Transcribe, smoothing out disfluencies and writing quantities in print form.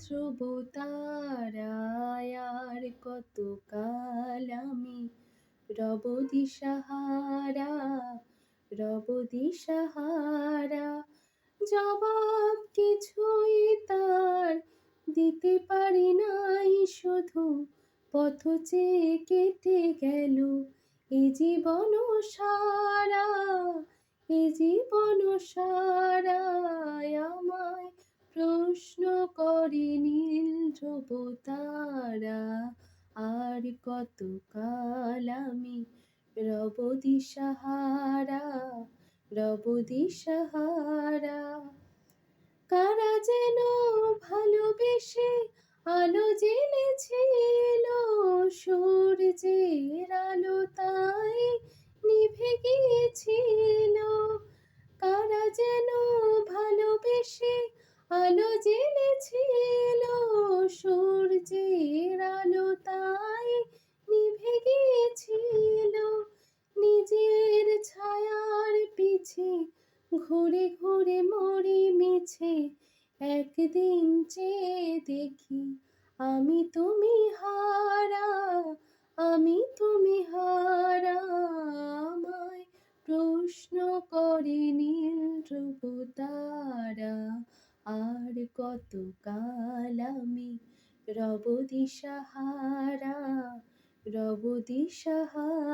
ধ্রুব তারায় আর কতকাল আমি রব দিশাহারা, রব দিশাহারা। জবাব কিছুই তার দিতে পারি নাই, শুধু পথ চেয়ে কেটে গেল এ জীবন সারা, এ জীবন সারা। আমায় প্রশ্ন করে নীল ধ্রুব তারা, আর কতকাল আমি রব দিশাহারা, রব দিশাহারা। কারা যেন ভালোবেসে আলো জ্বেলেছিল, সূর্যের আলো তাই নিভে গিয়েছিল। কারা যেন ভালোবেসে আলো জ্বেলেছিল, সূর্যের আলো তাই নিভে গিয়েছিল। নিজের ছায়ার পিছে ঘুরে ঘুরে মরি মিছে, একদিন চেয়ে দেখি আমি তুমি হারা, আমি তুমি হারা। আমায় প্রশ্ন করে নীল ধ্রুব তারা, আর কতকাল আমি রব দিশাহারা, রব দিশাহারা।